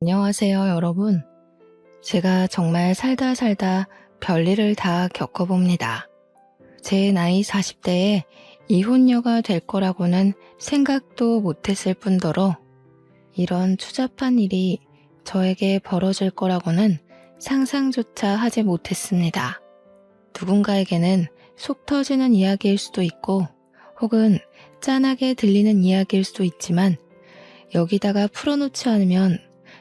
안녕하세요, 여러분. 제가 정말 살다 살다 별일을 다 겪어봅니다. 제 나이 40대에 이혼녀가 될 거라고는 생각도 못했을 뿐더러 이런 추잡한 일이 저에게 벌어질 거라고는 상상조차 하지 못했습니다. 누군가에게는 속 터지는 이야기일 수도 있고 혹은 짠하게 들리는 이야기일 수도 있지만 여기다가 풀어놓지 않으면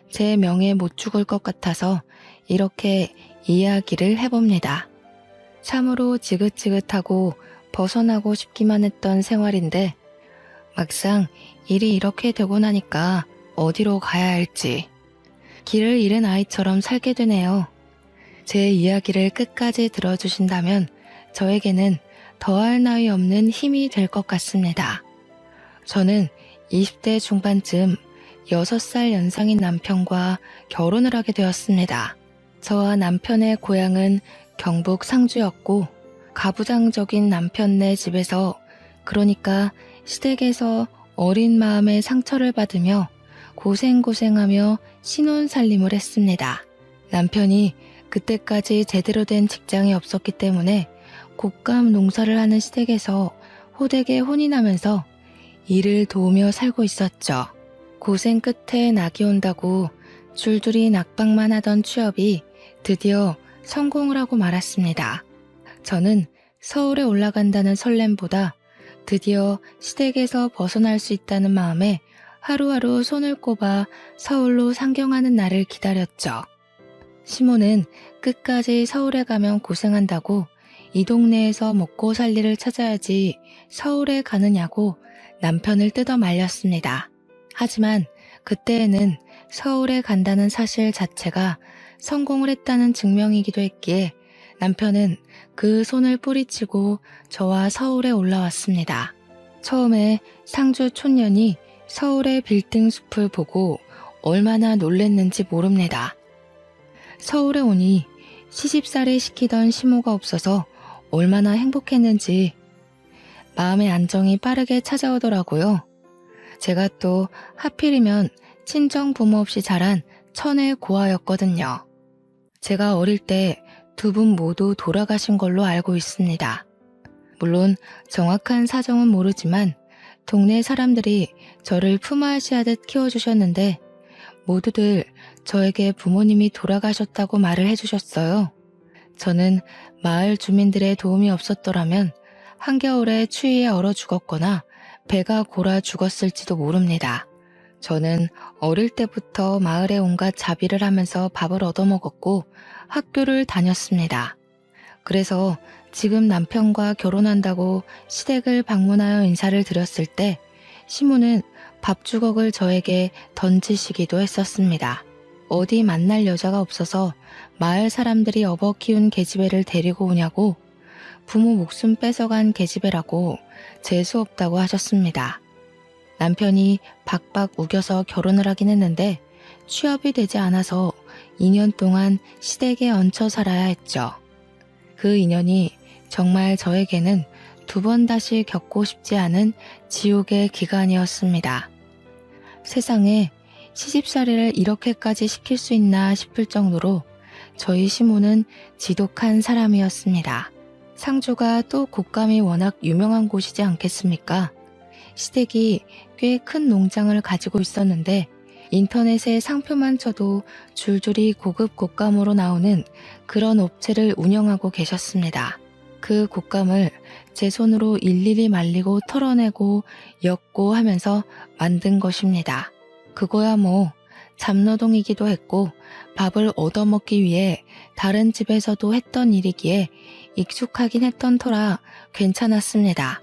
제 명예 못 죽을 것 같아서 이렇게 이야기를 해봅니다. 참으로 지긋지긋하고 벗어나고 싶기만 했던 생활인데 막상 일이 이렇게 되고 나니까 어디로 가야 할지 길을 잃은 아이처럼 살게 되네요. 제 이야기를 끝까지 들어주신다면 저에게는 더할 나위 없는 힘이 될 것 같습니다. 저는 20대 중반쯤 6살 연상인 남편과 결혼을 하게 되었습니다. 저와 남편의 고향은 경북 상주였고 가부장적인 남편네 집에서 그러니까 시댁에서 어린 마음에 상처를 받으며 고생고생하며 신혼살림을 했습니다. 남편이 그때까지 제대로 된 직장이 없었기 때문에 곶감 농사를 하는 시댁에서 호되게 혼이 나면서 일을 도우며 살고 있었죠. 고생 끝에 낙이 온다고 줄줄이 낙방만 하던 취업이 드디어 성공을 하고 말았습니다. 저는 서울에 올라간다는 설렘보다 드디어 시댁에서 벗어날 수 있다는 마음에 하루하루 손을 꼽아 서울로 상경하는 날을 기다렸죠. 시모는 끝까지 서울에 가면 고생한다고 이 동네에서 먹고 살 일을 찾아야지 서울에 가느냐고 남편을 뜯어 말렸습니다. 하지만 그때에는 서울에 간다는 사실 자체가 성공을 했다는 증명이기도 했기에 남편은 그 손을 뿌리치고 저와 서울에 올라왔습니다. 처음에 상주 촌년이 서울의 빌딩 숲을 보고 얼마나 놀랬는지 모릅니다. 서울에 오니 시집살이 시키던 시모가 없어서 얼마나 행복했는지 마음의 안정이 빠르게 찾아오더라고요. 제가 또 하필이면 친정 부모 없이 자란 천의 고아였거든요. 제가 어릴 때 두 분 모두 돌아가신 걸로 알고 있습니다. 물론 정확한 사정은 모르지만 동네 사람들이 저를 품앗이하듯 키워주셨는데 모두들 저에게 부모님이 돌아가셨다고 말을 해주셨어요. 저는 마을 주민들의 도움이 없었더라면 한겨울에 추위에 얼어 죽었거나 배가 골아 죽었을지도 모릅니다. 저는 어릴 때부터 마을에 온갖 자비를 하면서 밥을 얻어먹었고 학교를 다녔습니다. 그래서 지금 남편과 결혼한다고 시댁을 방문하여 인사를 드렸을 때 시모는 밥주걱을 저에게 던지시기도 했었습니다. 어디 만날 여자가 없어서 마을 사람들이 업어 키운 계집애를 데리고 오냐고 부모 목숨 뺏어간 계집애라고 재수 없다고 하셨습니다. 남편이 박박 우겨서 결혼을 하긴 했는데 취업이 되지 않아서 2년 동안 시댁에 얹혀 살아야 했죠. 그 인연이 정말 저에게는 두 번 다시 겪고 싶지 않은 지옥의 기간이었습니다. 세상에 시집살이를 이렇게까지 시킬 수 있나 싶을 정도로 저희 시모는 지독한 사람이었습니다. 상주가 또 곶감이 워낙 유명한 곳이지 않겠습니까? 시댁이 꽤 큰 농장을 가지고 있었는데 인터넷에 상표만 쳐도 줄줄이 고급 곶감으로 나오는 그런 업체를 운영하고 계셨습니다. 그 곶감을 제 손으로 일일이 말리고 털어내고 엮고 하면서 만든 것입니다. 그거야 뭐 잡노동이기도 했고 밥을 얻어먹기 위해 다른 집에서도 했던 일이기에 익숙하긴 했던 터라 괜찮았습니다.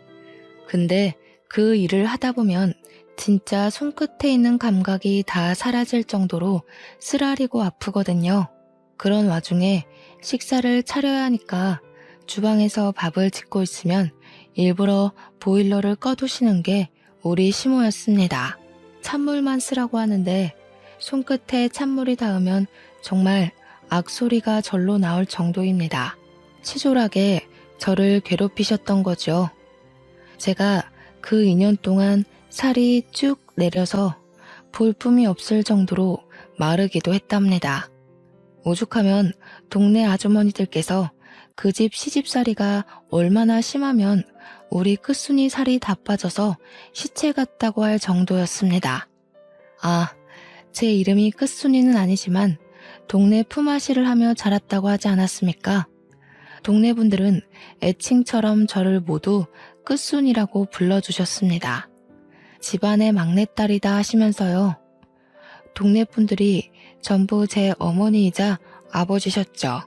근데 그 일을 하다 보면 진짜 손끝에 있는 감각이 다 사라질 정도로 쓰라리고 아프거든요. 그런 와중에 식사를 차려야 하니까 주방에서 밥을 짓고 있으면 일부러 보일러를 꺼두시는 게 우리 시모였습니다. 찬물만 쓰라고 하는데 손끝에 찬물이 닿으면 정말 악소리가 절로 나올 정도입니다. 치졸하게 저를 괴롭히셨던 거죠. 제가 그 2년 동안 살이 쭉 내려서 볼품이 없을 정도로 마르기도 했답니다. 오죽하면 동네 아주머니들께서 그 집 시집살이가 얼마나 심하면 우리 끝순이 살이 다 빠져서 시체 같다고 할 정도였습니다. 아, 제 이름이 끝순이는 아니지만 동네 품앗이를 하며 자랐다고 하지 않았습니까? 동네 분들은 애칭처럼 저를 모두 끝순이라고 불러주셨습니다. 집안의 막내딸이다 하시면서요. 동네 분들이 전부 제 어머니이자 아버지셨죠.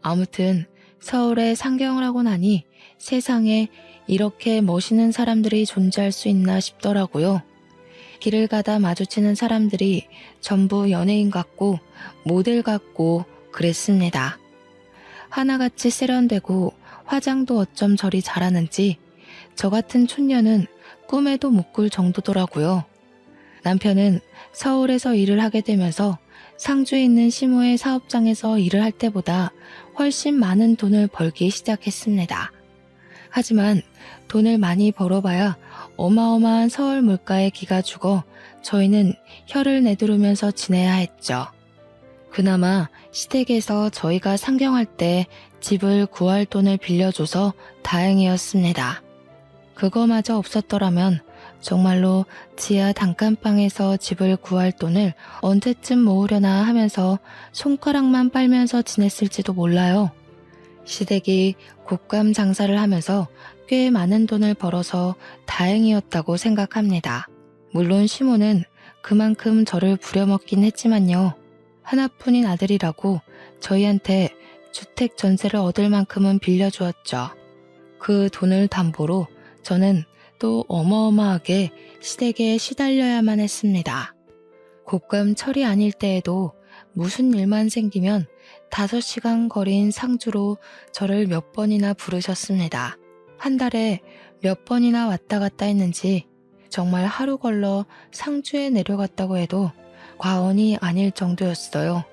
아무튼 서울에 상경을 하고 나니 세상에 이렇게 멋있는 사람들이 존재할 수 있나 싶더라고요. 길을 가다 마주치는 사람들이 전부 연예인 같고 모델 같고 그랬습니다. 하나같이 세련되고 화장도 어쩜 저리 잘하는지 저 같은 촌년은 꿈에도 못 꿀 정도더라고요. 남편은 서울에서 일을 하게 되면서 상주에 있는 시모의 사업장에서 일을 할 때보다 훨씬 많은 돈을 벌기 시작했습니다. 하지만 돈을 많이 벌어봐야 어마어마한 서울 물가에 기가 죽어 저희는 혀를 내두르면서 지내야 했죠. 그나마 시댁에서 저희가 상경할 때 집을 구할 돈을 빌려줘서 다행이었습니다. 그거마저 없었더라면 정말로 지하 단칸방에서 집을 구할 돈을 언제쯤 모으려나 하면서 손가락만 빨면서 지냈을지도 몰라요. 시댁이 곶감 장사를 하면서 꽤 많은 돈을 벌어서 다행이었다고 생각합니다. 물론 시모는 그만큼 저를 부려먹긴 했지만요. 하나뿐인 아들이라고 저희한테 주택 전세를 얻을 만큼은 빌려주었죠. 그 돈을 담보로 저는 또 어마어마하게 시댁에 시달려야만 했습니다. 곶감 철이 아닐 때에도 무슨 일만 생기면 5시간 거리인 상주로 저를 몇 번이나 부르셨습니다. 한 달에 몇 번이나 왔다 갔다 했는지 정말 하루 걸러 상주에 내려갔다고 해도 과언이 아닐 정도였어요.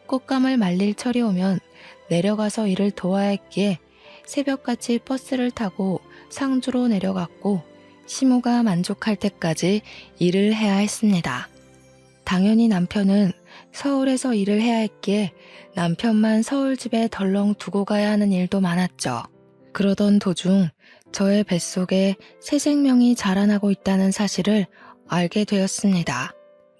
꽃감을 말릴 철이 오면 내려가서 일을 도와야 했기에 새벽같이 버스를 타고 상주로 내려갔고 시모가 만족할 때까지 일을 해야 했습니다. 당연히 남편은 서울에서 일을 해야 했기에 남편만 서울집에 덜렁 두고 가야 하는 일도 많았죠. 그러던 도중 저의 뱃속에 새 생명이 자라나고 있다는 사실을 알게 되었습니다.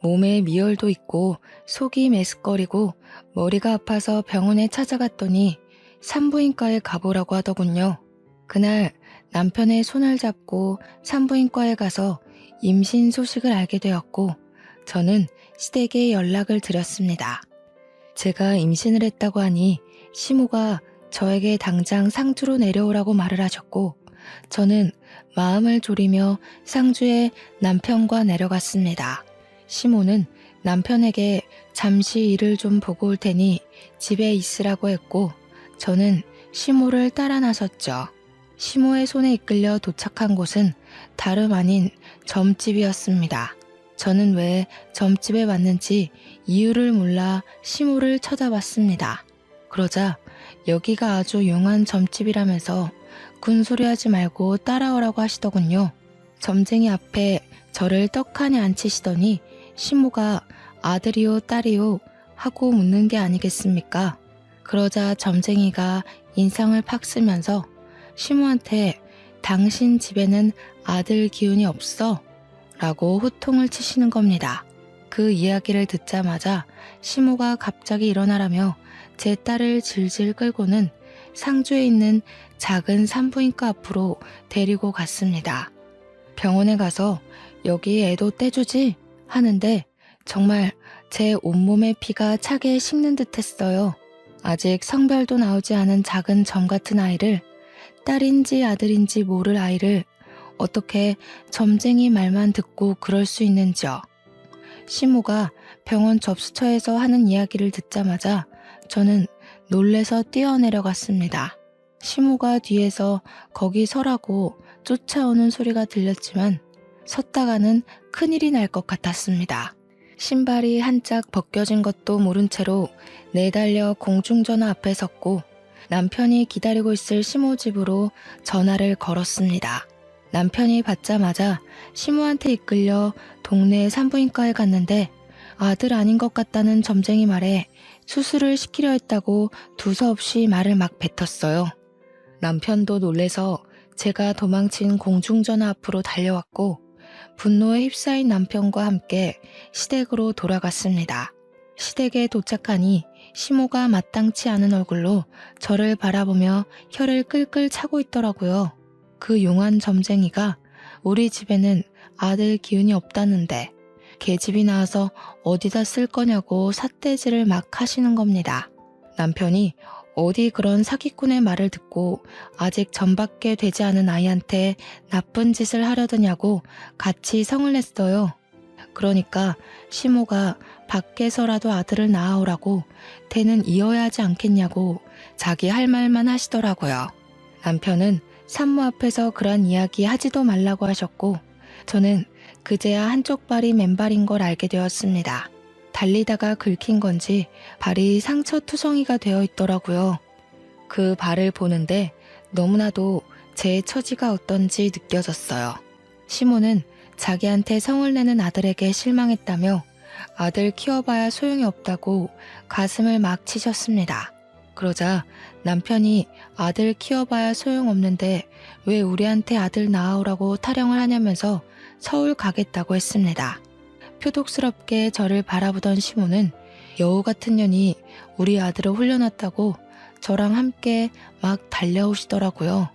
몸에 미열도 있고 속이 메스꺼리고 머리가 아파서 병원에 찾아갔더니 산부인과에 가보라고 하더군요. 그날 남편의 손을 잡고 산부인과에 가서 임신 소식을 알게 되었고 저는 시댁에 연락을 드렸습니다. 제가 임신을 했다고 하니 시모가 저에게 당장 상주로 내려오라고 말을 하셨고 저는 마음을 졸이며 상주에 남편과 내려갔습니다. 시모는 남편에게 잠시 일을 좀 보고 올 테니 집에 있으라고 했고 저는 시모를 따라 나섰죠. 시모의 손에 이끌려 도착한 곳은 다름 아닌 점집이었습니다. 저는 왜 점집에 왔는지 이유를 몰라 시모를 쳐다봤습니다. 그러자 여기가 아주 용한 점집이라면서 군소리하지 말고 따라오라고 하시더군요. 점쟁이 앞에 저를 떡하니 앉히시더니 시모가 아들이요 딸이요 하고 묻는 게 아니겠습니까? 그러자 점쟁이가 인상을 팍 쓰면서 시모한테 당신 집에는 아들 기운이 없어? 라고 호통을 치시는 겁니다. 그 이야기를 듣자마자 시모가 갑자기 일어나라며 제 딸을 질질 끌고는 상주에 있는 작은 산부인과 앞으로 데리고 갔습니다. 병원에 가서 여기 애도 떼주지? 하는데 정말 제 온몸의 피가 차게 식는 듯 했어요. 아직 성별도 나오지 않은 작은 점 같은 아이를, 딸인지 아들인지 모를 아이를 어떻게 점쟁이 말만 듣고 그럴 수 있는지요. 시모가 병원 접수처에서 하는 이야기를 듣자마자 저는 놀래서 뛰어내려갔습니다. 시모가 뒤에서 거기 서라고 쫓아오는 소리가 들렸지만 섰다가는 큰일이 날 것 같았습니다. 신발이 한짝 벗겨진 것도 모른 채로 내달려 공중전화 앞에 섰고 남편이 기다리고 있을 시모 집으로 전화를 걸었습니다. 남편이 받자마자 시모한테 이끌려 동네 산부인과에 갔는데 아들 아닌 것 같다는 점쟁이 말에 수술을 시키려 했다고 두서없이 말을 막 뱉었어요. 남편도 놀래서 제가 도망친 공중전화 앞으로 달려왔고 분노에 휩싸인 남편과 함께 시댁으로 돌아갔습니다. 시댁에 도착하니 시모가 마땅치 않은 얼굴로 저를 바라보며 혀를 끌끌 차고 있더라고요. 그 용한 점쟁이가 우리 집에는 아들 기운이 없다는데 계집이 나와서 어디다 쓸 거냐고 삿대질을 막 하시는 겁니다. 남편이 어디 그런 사기꾼의 말을 듣고 아직 전밖에 되지 않은 아이한테 나쁜 짓을 하려더냐고 같이 성을 냈어요. 그러니까 시모가 밖에서라도 아들을 낳아오라고 대는 이어야 하지 않겠냐고 자기 할 말만 하시더라고요. 남편은 산모 앞에서 그런 이야기 하지도 말라고 하셨고 저는 그제야 한쪽 발이 맨발인 걸 알게 되었습니다. 달리다가 긁힌 건지 발이 상처투성이가 되어 있더라고요. 그 발을 보는데 너무나도 제 처지가 어떤지 느껴졌어요. 시모는 자기한테 성을 내는 아들에게 실망했다며 아들 키워봐야 소용이 없다고 가슴을 막 치셨습니다. 그러자 남편이 아들 키워봐야 소용없는데 왜 우리한테 아들 낳아오라고 타령을 하냐면서 서울 가겠다고 했습니다. 표독스럽게 저를 바라보던 시모는 여우 같은 년이 우리 아들을 홀려놨다고 저랑 함께 막 달려오시더라고요.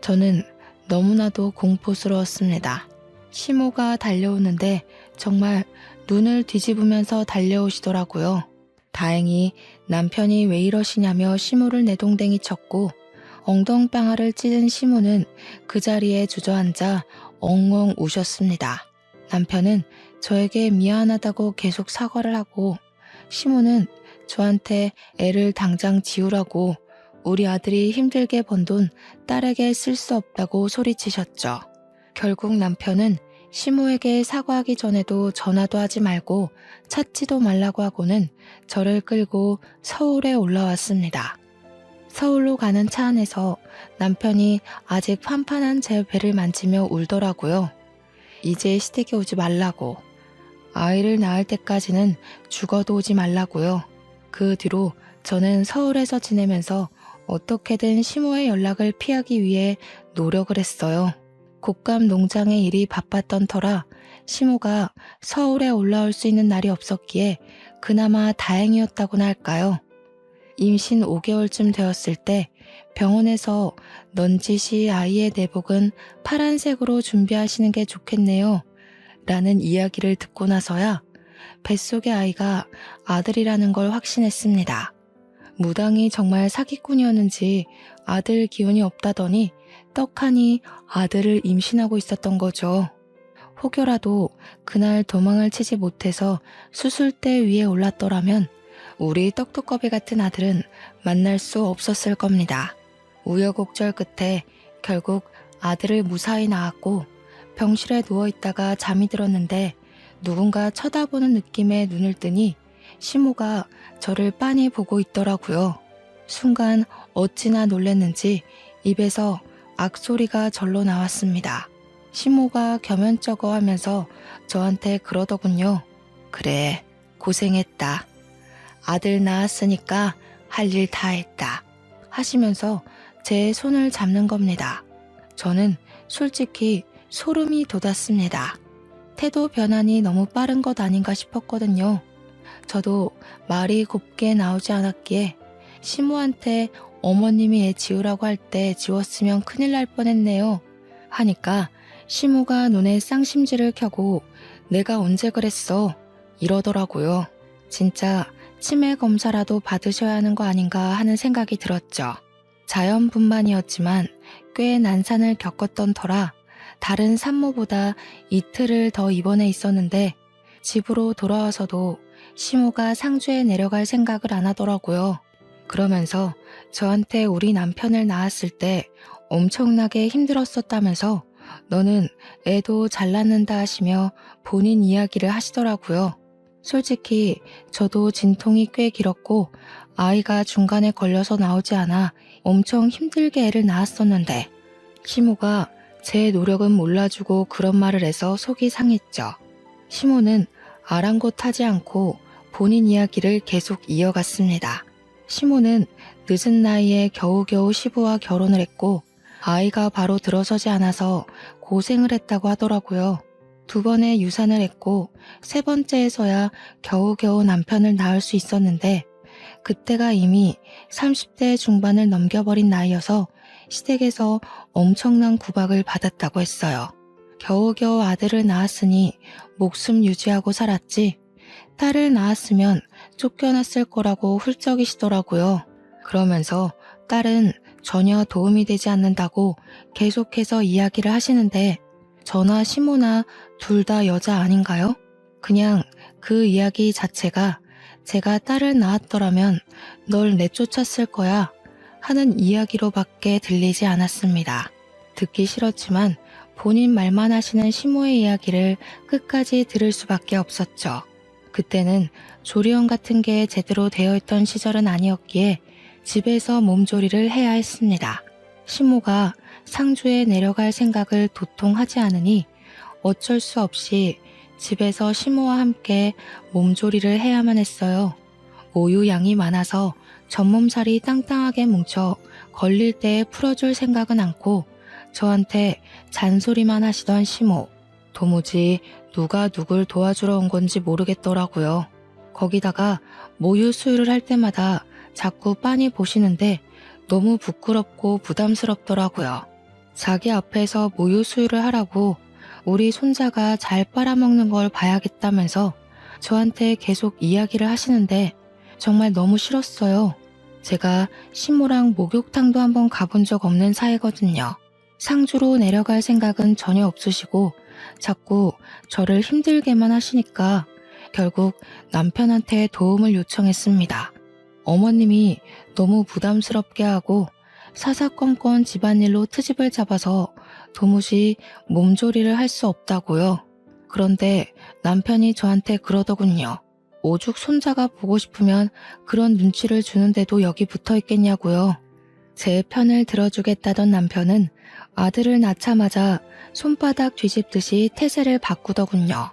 저는 너무나도 공포스러웠습니다. 시모가 달려오는데 정말 눈을 뒤집으면서 달려오시더라고요. 다행히 남편이 왜 이러시냐며 시모를 내동댕이 쳤고 엉덩방아를 찢은 시모는 그 자리에 주저앉아 엉엉 우셨습니다. 남편은 저에게 미안하다고 계속 사과를 하고 시모는 저한테 애를 당장 지우라고 우리 아들이 힘들게 번 돈 딸에게 쓸 수 없다고 소리치셨죠. 결국 남편은 시모에게 사과하기 전에도 전화도 하지 말고 찾지도 말라고 하고는 저를 끌고 서울에 올라왔습니다. 서울로 가는 차 안에서 남편이 아직 판판한 제 배를 만지며 울더라고요. 이제 시댁에 오지 말라고. 아이를 낳을 때까지는 죽어도 오지 말라고요. 그 뒤로 저는 서울에서 지내면서 어떻게든 시모의 연락을 피하기 위해 노력을 했어요. 곶감 농장의 일이 바빴던 터라 시모가 서울에 올라올 수 있는 날이 없었기에 그나마 다행이었다고나 할까요. 임신 5개월쯤 되었을 때 병원에서 넌지시 아이의 내복은 파란색으로 준비하시는 게 좋겠네요. 라는 이야기를 듣고 나서야 뱃속의 아이가 아들이라는 걸 확신했습니다. 무당이 정말 사기꾼이었는지 아들 기운이 없다더니 떡하니 아들을 임신하고 있었던 거죠. 혹여라도 그날 도망을 치지 못해서 수술대 위에 올랐더라면 우리 떡두꺼비 같은 아들은 만날 수 없었을 겁니다. 우여곡절 끝에 결국 아들을 무사히 낳았고 병실에 누워있다가 잠이 들었는데 누군가 쳐다보는 느낌에 눈을 뜨니 시모가 저를 빤히 보고 있더라고요. 순간 어찌나 놀랐는지 입에서 악소리가 절로 나왔습니다. 시모가 겸연쩍어 하면서 저한테 그러더군요. 그래, 고생했다. 아들 낳았으니까 할 일 다 했다. 하시면서 제 손을 잡는 겁니다. 저는 솔직히 소름이 돋았습니다. 태도 변환이 너무 빠른 것 아닌가 싶었거든요. 저도 말이 곱게 나오지 않았기에 시모한테 어머님이 애 지우라고 할 때 지웠으면 큰일 날 뻔했네요. 하니까 시모가 눈에 쌍심지를 켜고 내가 언제 그랬어? 이러더라고요. 진짜 치매 검사라도 받으셔야 하는 거 아닌가 하는 생각이 들었죠. 자연분만이었지만 꽤 난산을 겪었던 터라 다른 산모보다 이틀을 더 입원해 있었는데 집으로 돌아와서도 시모가 상주에 내려갈 생각을 안 하더라고요. 그러면서 저한테 우리 남편을 낳았을 때 엄청나게 힘들었었다면서 너는 애도 잘 낳는다 하시며 본인 이야기를 하시더라고요. 솔직히 저도 진통이 꽤 길었고 아이가 중간에 걸려서 나오지 않아 엄청 힘들게 애를 낳았었는데 시모가 제 노력은 몰라주고 그런 말을 해서 속이 상했죠. 시모는 아랑곳하지 않고 본인 이야기를 계속 이어갔습니다. 시모는 늦은 나이에 겨우겨우 시부와 결혼을 했고 아이가 바로 들어서지 않아서 고생을 했다고 하더라고요. 2번의 유산을 했고 3번째에서야 겨우겨우 남편을 낳을 수 있었는데 그때가 이미 30대 중반을 넘겨버린 나이여서 시댁에서 엄청난 구박을 받았다고 했어요. 겨우겨우 아들을 낳았으니 목숨 유지하고 살았지 딸을 낳았으면 쫓겨났을 거라고 훌쩍이시더라고요. 그러면서 딸은 전혀 도움이 되지 않는다고 계속해서 이야기를 하시는데 저나 시모나 둘 다 여자 아닌가요? 그냥 그 이야기 자체가 제가 딸을 낳았더라면 널 내쫓았을 거야 하는 이야기로밖에 들리지 않았습니다. 듣기 싫었지만 본인 말만 하시는 시모의 이야기를 끝까지 들을 수밖에 없었죠. 그때는 조리원 같은 게 제대로 되어 있던 시절은 아니었기에 집에서 몸조리를 해야 했습니다. 시모가 상주에 내려갈 생각을 도통 하지 않으니 어쩔 수 없이 집에서 시모와 함께 몸조리를 해야만 했어요. 오유 양이 많아서 전몸살이 땅땅하게 뭉쳐 걸릴 때 풀어줄 생각은 않고 저한테 잔소리만 하시던 시모. 도무지 누가 누굴 도와주러 온 건지 모르겠더라고요. 거기다가 모유 수유를 할 때마다 자꾸 빤히 보시는데 너무 부끄럽고 부담스럽더라고요. 자기 앞에서 모유 수유를 하라고 우리 손자가 잘 빨아먹는 걸 봐야겠다면서 저한테 계속 이야기를 하시는데 정말 너무 싫었어요. 제가 시모랑 목욕탕도 한번 가본 적 없는 사이거든요. 상주로 내려갈 생각은 전혀 없으시고 자꾸 저를 힘들게만 하시니까 결국 남편한테 도움을 요청했습니다. 어머님이 너무 부담스럽게 하고 사사건건 집안일로 트집을 잡아서 도무지 몸조리를 할 수 없다고요. 그런데 남편이 저한테 그러더군요. 오죽 손자가 보고 싶으면 그런 눈치를 주는데도 여기 붙어 있겠냐고요. 제 편을 들어주겠다던 남편은 아들을 낳자마자 손바닥 뒤집듯이 태세를 바꾸더군요.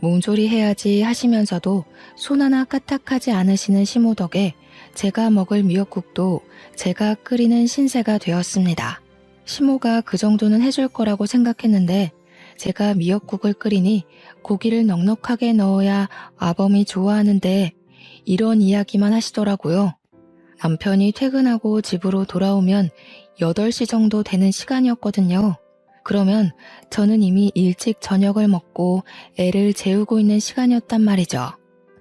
몸조리 해야지 하시면서도 손 하나 까딱하지 않으시는 시모 덕에 제가 먹을 미역국도 제가 끓이는 신세가 되었습니다. 시모가 그 정도는 해줄 거라고 생각했는데 제가 미역국을 끓이니 고기를 넉넉하게 넣어야 아범이 좋아하는데 이런 이야기만 하시더라고요. 남편이 퇴근하고 집으로 돌아오면 8시 정도 되는 시간이었거든요. 그러면 저는 이미 일찍 저녁을 먹고 애를 재우고 있는 시간이었단 말이죠.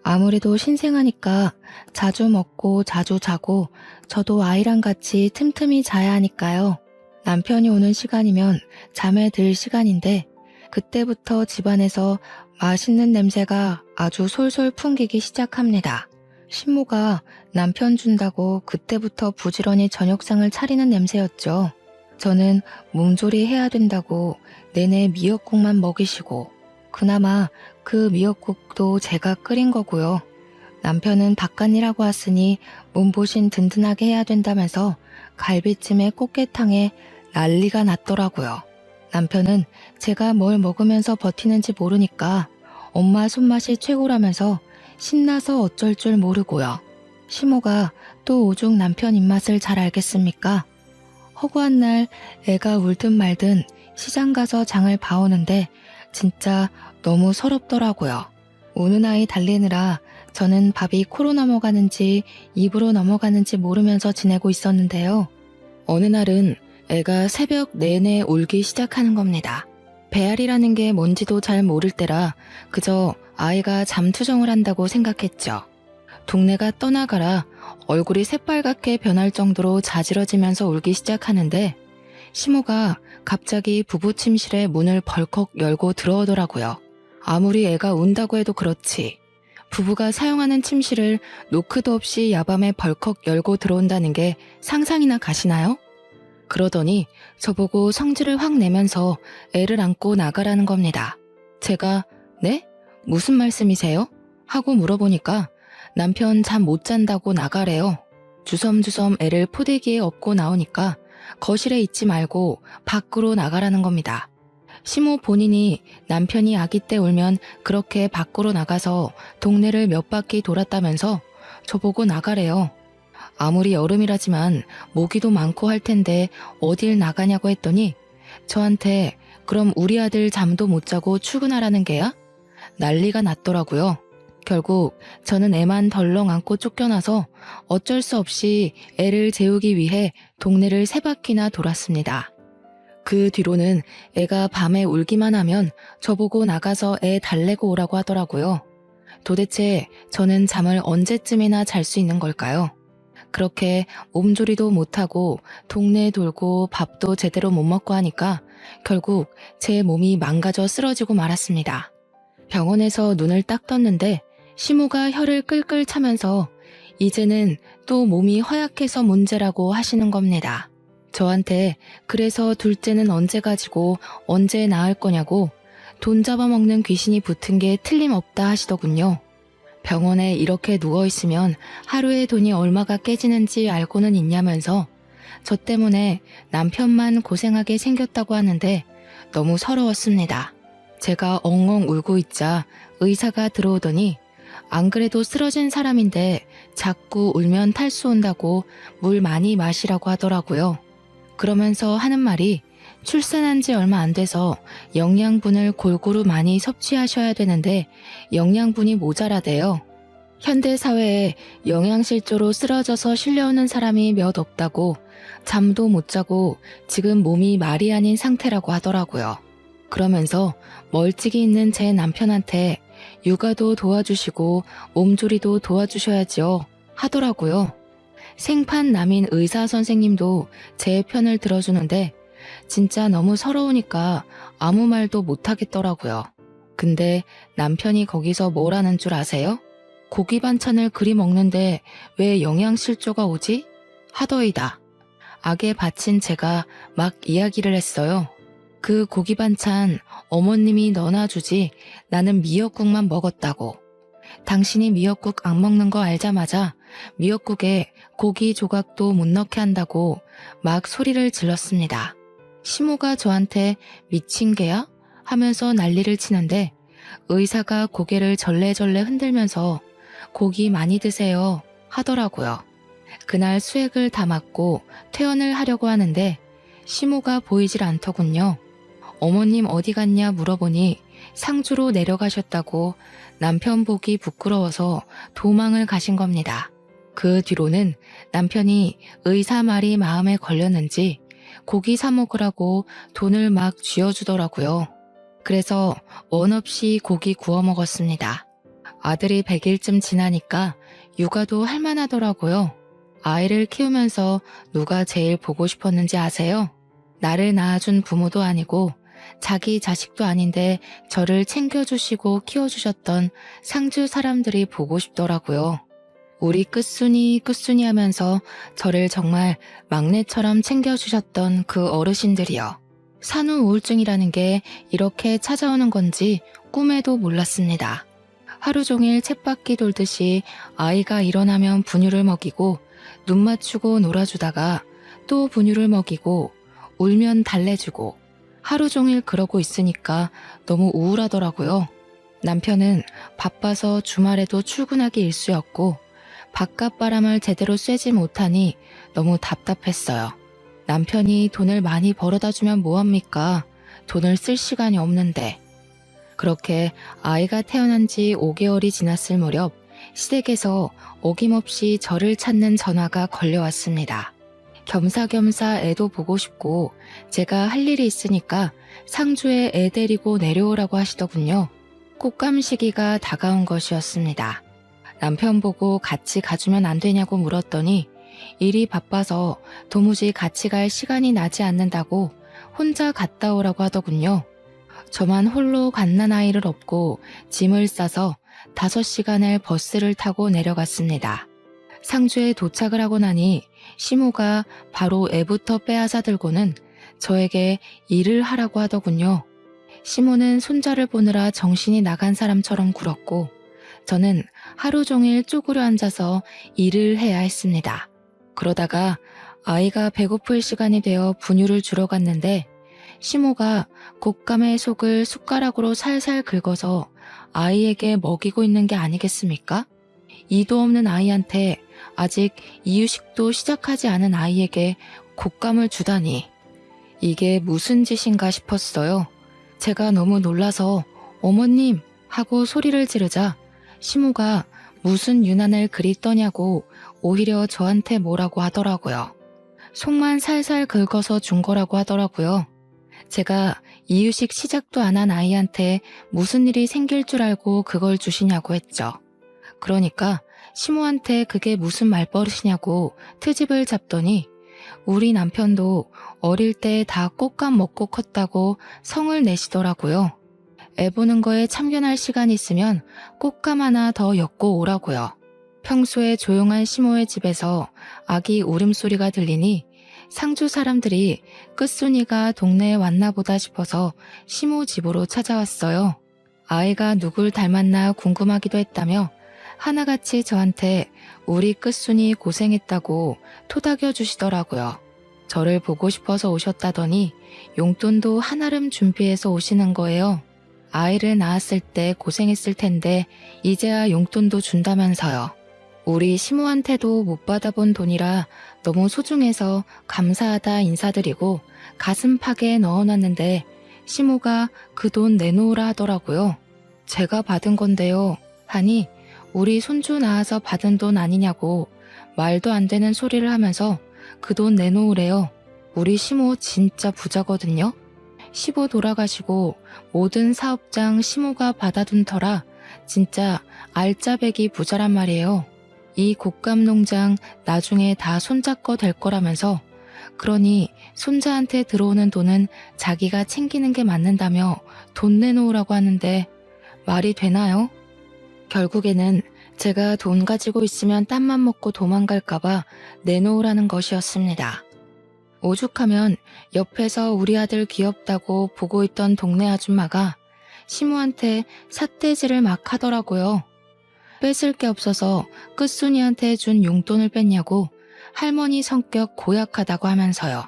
아무래도 신생아니까 자주 먹고 자주 자고 저도 아이랑 같이 틈틈이 자야 하니까요. 남편이 오는 시간이면 잠에 들 시간인데 그때부터 집안에서 맛있는 냄새가 아주 솔솔 풍기기 시작합니다. 신모가 남편 준다고 그때부터 부지런히 저녁상을 차리는 냄새였죠. 저는 몸조리 해야 된다고 내내 미역국만 먹이시고 그나마 그 미역국도 제가 끓인 거고요. 남편은 바깥일하고 왔으니 몸보신 든든하게 해야 된다면서 갈비찜에 꽃게탕에 난리가 났더라고요. 남편은 제가 뭘 먹으면서 버티는지 모르니까 엄마 손맛이 최고라면서 신나서 어쩔 줄 모르고요. 시모가 또 오죽 남편 입맛을 잘 알겠습니까? 허구한 날 애가 울든 말든 시장 가서 장을 봐오는데 진짜 너무 서럽더라고요. 우는 아이 달래느라 저는 밥이 코로 넘어가는지 입으로 넘어가는지 모르면서 지내고 있었는데요. 어느 날은 애가 새벽 내내 울기 시작하는 겁니다. 배앓이라는 게 뭔지도 잘 모를 때라 그저 아이가 잠투정을 한다고 생각했죠. 동네가 떠나가라 얼굴이 새빨갛게 변할 정도로 자지러지면서 울기 시작하는데 시모가 갑자기 부부 침실에 문을 벌컥 열고 들어오더라고요. 아무리 애가 운다고 해도 그렇지. 부부가 사용하는 침실을 노크도 없이 야밤에 벌컥 열고 들어온다는 게 상상이나 가시나요? 그러더니 저보고 성질을 확 내면서 애를 안고 나가라는 겁니다. 제가 네? 무슨 말씀이세요? 하고 물어보니까 남편 잠 못 잔다고 나가래요. 주섬주섬 애를 포대기에 업고 나오니까 거실에 있지 말고 밖으로 나가라는 겁니다. 시모 본인이 남편이 아기 때 울면 그렇게 밖으로 나가서 동네를 몇 바퀴 돌았다면서 저보고 나가래요. 아무리 여름이라지만 모기도 많고 할 텐데 어딜 나가냐고 했더니 저한테 그럼 우리 아들 잠도 못 자고 출근하라는 게야? 난리가 났더라고요. 결국 저는 애만 덜렁 안고 쫓겨나서 어쩔 수 없이 애를 재우기 위해 동네를 3바퀴나 돌았습니다. 그 뒤로는 애가 밤에 울기만 하면 저보고 나가서 애 달래고 오라고 하더라고요. 도대체 저는 잠을 언제쯤이나 잘 수 있는 걸까요? 그렇게 몸조리도 못하고 동네 돌고 밥도 제대로 못 먹고 하니까 결국 제 몸이 망가져 쓰러지고 말았습니다. 병원에서 눈을 딱 떴는데 시모가 혀를 끌끌 차면서 이제는 또 몸이 허약해서 문제라고 하시는 겁니다. 저한테 그래서 둘째는 언제 가지고 언제 낳을 거냐고 돈 잡아먹는 귀신이 붙은 게 틀림없다 하시더군요. 병원에 이렇게 누워있으면 하루에 돈이 얼마가 깨지는지 알고는 있냐면서 저 때문에 남편만 고생하게 생겼다고 하는데 너무 서러웠습니다. 제가 엉엉 울고 있자 의사가 들어오더니 안 그래도 쓰러진 사람인데 자꾸 울면 탈수 온다고 물 많이 마시라고 하더라고요. 그러면서 하는 말이 출산한 지 얼마 안 돼서 영양분을 골고루 많이 섭취하셔야 되는데 영양분이 모자라대요. 현대 사회에 영양실조로 쓰러져서 실려오는 사람이 몇 없다고 잠도 못 자고 지금 몸이 말이 아닌 상태라고 하더라고요. 그러면서 멀찍이 있는 제 남편한테 육아도 도와주시고 몸조리도 도와주셔야지요 하더라고요. 생판남인 의사 선생님도 제 편을 들어주는데 진짜 너무 서러우니까 아무 말도 못하겠더라고요. 근데 남편이 거기서 뭘 하는 줄 아세요? 고기 반찬을 그리 먹는데 왜 영양실조가 오지? 하더이다. 악에 바친 제가 막 이야기를 했어요. 그 고기 반찬 어머님이 넣어주지 나는 미역국만 먹었다고. 당신이 미역국 안 먹는 거 알자마자 미역국에 고기 조각도 못 넣게 한다고 막 소리를 질렀습니다. 시모가 저한테 미친 개야? 하면서 난리를 치는데 의사가 고개를 절레절레 흔들면서 고기 많이 드세요 하더라고요. 그날 수액을 다 맞고 퇴원을 하려고 하는데 시모가 보이질 않더군요. 어머님 어디 갔냐 물어보니 상주로 내려가셨다고 남편 보기 부끄러워서 도망을 가신 겁니다. 그 뒤로는 남편이 의사 말이 마음에 걸렸는지 고기 사 먹으라고 돈을 막 쥐어주더라고요. 그래서 원 없이 고기 구워 먹었습니다. 아들이 100일쯤 지나니까 육아도 할만하더라고요. 아이를 키우면서 누가 제일 보고 싶었는지 아세요? 나를 낳아준 부모도 아니고 자기 자식도 아닌데 저를 챙겨주시고 키워주셨던 상주 사람들이 보고 싶더라고요. 우리 끝순이 끝순이 하면서 저를 정말 막내처럼 챙겨주셨던 그 어르신들이요. 산후 우울증이라는 게 이렇게 찾아오는 건지 꿈에도 몰랐습니다. 하루 종일 쳇바퀴 돌듯이 아이가 일어나면 분유를 먹이고 눈 맞추고 놀아주다가 또 분유를 먹이고 울면 달래주고 하루 종일 그러고 있으니까 너무 우울하더라고요. 남편은 바빠서 주말에도 출근하기 일쑤였고 바깥 바람을 제대로 쐬지 못하니 너무 답답했어요. 남편이 돈을 많이 벌어다 주면 뭐합니까? 돈을 쓸 시간이 없는데. 그렇게 아이가 태어난 지 5개월이 지났을 무렵 시댁에서 어김없이 저를 찾는 전화가 걸려왔습니다. 겸사겸사 애도 보고 싶고 제가 할 일이 있으니까 상주에 애 데리고 내려오라고 하시더군요. 꽃감 시기가 다가온 것이었습니다. 남편 보고 같이 가주면 안 되냐고 물었더니 일이 바빠서 도무지 같이 갈 시간이 나지 않는다고 혼자 갔다 오라고 하더군요. 저만 홀로 갓난아이를 업고 짐을 싸서 5시간을 버스를 타고 내려갔습니다. 상주에 도착을 하고 나니 시모가 바로 애부터 빼앗아 들고는 저에게 일을 하라고 하더군요. 시모는 손자를 보느라 정신이 나간 사람처럼 굴었고 저는 하루 종일 쪼그려 앉아서 일을 해야 했습니다. 그러다가 아이가 배고플 시간이 되어 분유를 주러 갔는데 시모가 곶감의 속을 숟가락으로 살살 긁어서 아이에게 먹이고 있는 게 아니겠습니까? 이도 없는 아이한테 아직 이유식도 시작하지 않은 아이에게 곶감을 주다니 이게 무슨 짓인가 싶었어요. 제가 너무 놀라서 어머님 하고 소리를 지르자 시모가 무슨 유난을 그리 떠냐고 오히려 저한테 뭐라고 하더라고요. 속만 살살 긁어서 준 거라고 하더라고요. 제가 이유식 시작도 안 한 아이한테 무슨 일이 생길 줄 알고 그걸 주시냐고 했죠. 그러니까 시모한테 그게 무슨 말버릇이냐고 트집을 잡더니 우리 남편도 어릴 때 다 곶감 먹고 컸다고 성을 내시더라고요. 애 보는 거에 참견할 시간 있으면 곶감 하나 더 엮고 오라고요. 평소에 조용한 시모의 집에서 아기 울음소리가 들리니 상주 사람들이 끝순이가 동네에 왔나 보다 싶어서 시모 집으로 찾아왔어요. 아이가 누굴 닮았나 궁금하기도 했다며 하나같이 저한테 우리 끝순이 고생했다고 토닥여 주시더라고요. 저를 보고 싶어서 오셨다더니 용돈도 한아름 준비해서 오시는 거예요. 아이를 낳았을 때 고생했을 텐데 이제야 용돈도 준다면서요. 우리 시모한테도 못 받아본 돈이라 너무 소중해서 감사하다 인사드리고 가슴팍에 넣어놨는데 시모가 그 돈 내놓으라 하더라고요. 제가 받은 건데요. 하니 우리 손주 낳아서 받은 돈 아니냐고 말도 안 되는 소리를 하면서 그 돈 내놓으래요. 우리 시모 진짜 부자거든요. 시부 돌아가시고 모든 사업장 시모가 받아둔 터라 진짜 알짜배기 부자란 말이에요. 이 곶감 농장 나중에 다 손자 거 될 거라면서 그러니 손자한테 들어오는 돈은 자기가 챙기는 게 맞는다며 돈 내놓으라고 하는데 말이 되나요? 결국에는 제가 돈 가지고 있으면 땀만 먹고 도망갈까봐 내놓으라는 것이었습니다. 오죽하면 옆에서 우리 아들 귀엽다고 보고 있던 동네 아줌마가 시모한테 삿대질을 막 하더라고요. 뺏을 게 없어서 끝순이한테 준 용돈을 뺐냐고 할머니 성격 고약하다고 하면서요.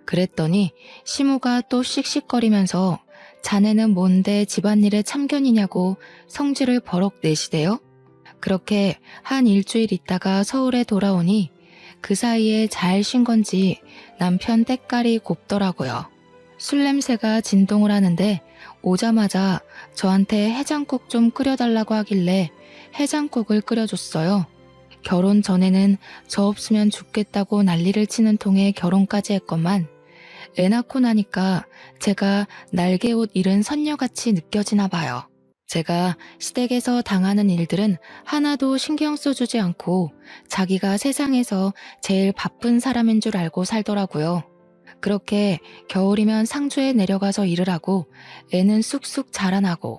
그랬더니 시모가 또 씩씩거리면서 자네는 뭔데 집안일에 참견이냐고 성질을 버럭 내시대요. 그렇게 한 일주일 있다가 서울에 돌아오니 그 사이에 잘 쉰 건지 남편 때깔이 곱더라고요. 술 냄새가 진동을 하는데 오자마자 저한테 해장국 좀 끓여달라고 하길래 해장국을 끓여줬어요. 결혼 전에는 저 없으면 죽겠다고 난리를 치는 통에 결혼까지 했건만 애 낳고 나니까 제가 날개옷 잃은 선녀같이 느껴지나 봐요. 제가 시댁에서 당하는 일들은 하나도 신경 써주지 않고 자기가 세상에서 제일 바쁜 사람인 줄 알고 살더라고요. 그렇게 겨울이면 상주에 내려가서 일을 하고 애는 쑥쑥 자라나고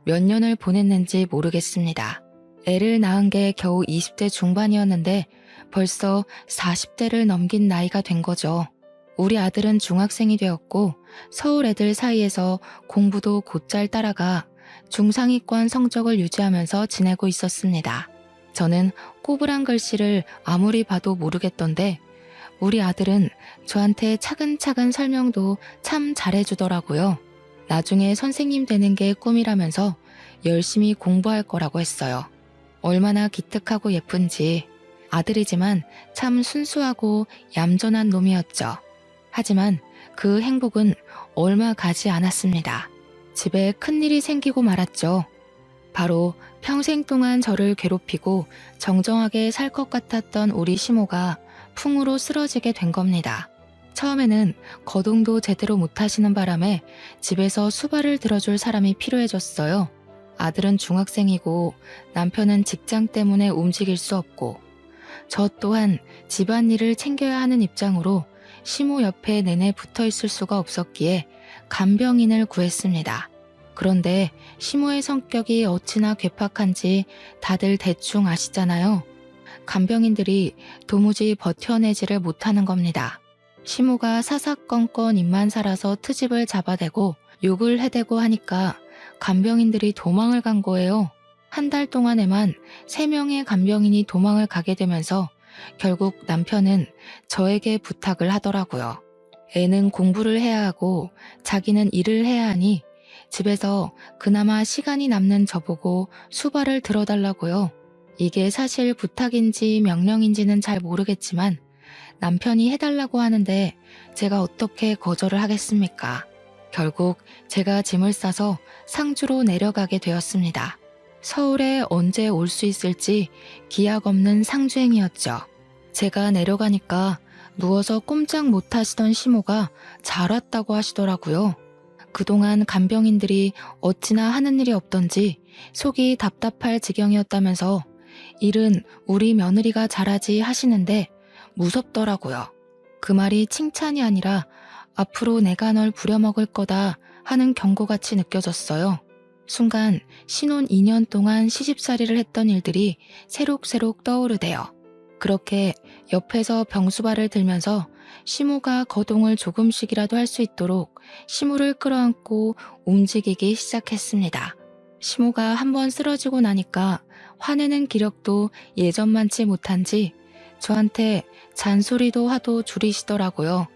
몇 년을 보냈는지 모르겠습니다. 애를 낳은 게 겨우 20대 중반이었는데 벌써 40대를 넘긴 나이가 된 거죠. 우리 아들은 중학생이 되었고 서울 애들 사이에서 공부도 곧잘 따라가 중상위권 성적을 유지하면서 지내고 있었습니다. 저는 꼬부랑 글씨를 아무리 봐도 모르겠던데 우리 아들은 저한테 차근차근 설명도 참 잘해주더라고요. 나중에 선생님 되는 게 꿈이라면서 열심히 공부할 거라고 했어요. 얼마나 기특하고 예쁜지. 아들이지만 참 순수하고 얌전한 놈이었죠. 하지만 그 행복은 얼마 가지 않았습니다. 집에 큰일이 생기고 말았죠. 바로 평생 동안 저를 괴롭히고 정정하게 살 것 같았던 우리 시모가 풍으로 쓰러지게 된 겁니다. 처음에는 거동도 제대로 못하시는 바람에 집에서 수발을 들어줄 사람이 필요해졌어요. 아들은 중학생이고 남편은 직장 때문에 움직일 수 없고 저 또한 집안일을 챙겨야 하는 입장으로 시모 옆에 내내 붙어 있을 수가 없었기에 간병인을 구했습니다. 그런데 시모의 성격이 어찌나 괴팍한지 다들 대충 아시잖아요. 간병인들이 도무지 버텨내지를 못하는 겁니다. 시모가 사사건건 입만 살아서 트집을 잡아대고 욕을 해대고 하니까 간병인들이 도망을 간 거예요. 한 달 동안에만 3명의 간병인이 도망을 가게 되면서 결국 남편은 저에게 부탁을 하더라고요. 애는 공부를 해야 하고 자기는 일을 해야 하니 집에서 그나마 시간이 남는 저보고 수발을 들어달라고요. 이게 사실 부탁인지 명령인지는 잘 모르겠지만 남편이 해달라고 하는데 제가 어떻게 거절을 하겠습니까? 결국 제가 짐을 싸서 상주로 내려가게 되었습니다. 서울에 언제 올 수 있을지 기약 없는 상주행이었죠. 제가 내려가니까 누워서 꼼짝 못 하시던 시모가 잘 왔다고 하시더라고요. 그동안 간병인들이 어찌나 하는 일이 없던지 속이 답답할 지경이었다면서 일은 우리 며느리가 잘하지 하시는데 무섭더라고요. 그 말이 칭찬이 아니라 앞으로 내가 널 부려먹을 거다 하는 경고같이 느껴졌어요. 순간 신혼 2년 동안 시집살이를 했던 일들이 새록새록 떠오르대요. 그렇게 옆에서 병수발을 들면서 시모가 거동을 조금씩이라도 할 수 있도록 시모를 끌어안고 움직이기 시작했습니다. 시모가 한번 쓰러지고 나니까 화내는 기력도 예전만치 못한지 저한테 잔소리도 하도 줄이시더라고요.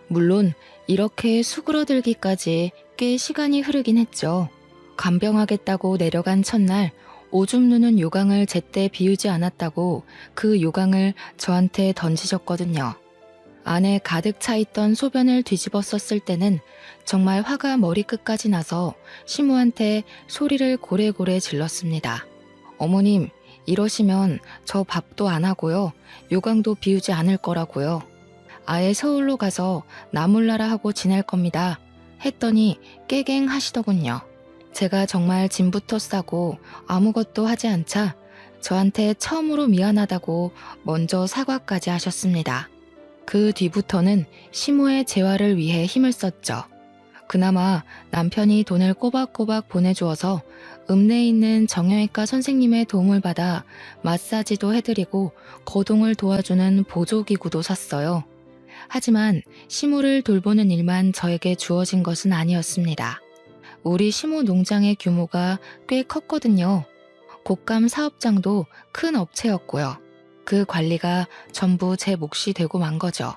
물론 이렇게 수그러들기까지 꽤 시간이 흐르긴 했죠. 간병하겠다고 내려간 첫날 오줌 누는 요강을 제때 비우지 않았다고 그 요강을 저한테 던지셨거든요. 안에 가득 차 있던 소변을 뒤집어 썼을 때는 정말 화가 머리끝까지 나서 시모한테 소리를 고래고래 질렀습니다. 어머님, 이러시면 저 밥도 안 하고요. 요강도 비우지 않을 거라고요. 아예 서울로 가서 나몰라라 하고 지낼 겁니다. 했더니 깨갱 하시더군요. 제가 정말 짐부터 싸고 아무것도 하지 않자 저한테 처음으로 미안하다고 먼저 사과까지 하셨습니다. 그 뒤부터는 시모의 재활을 위해 힘을 썼죠. 그나마 남편이 돈을 꼬박꼬박 보내주어서 읍내에 있는 정형외과 선생님의 도움을 받아 마사지도 해드리고 거동을 도와주는 보조기구도 샀어요. 하지만 시모를 돌보는 일만 저에게 주어진 것은 아니었습니다. 우리 시모 농장의 규모가 꽤 컸거든요. 곶감 사업장도 큰 업체였고요. 그 관리가 전부 제 몫이 되고 만 거죠.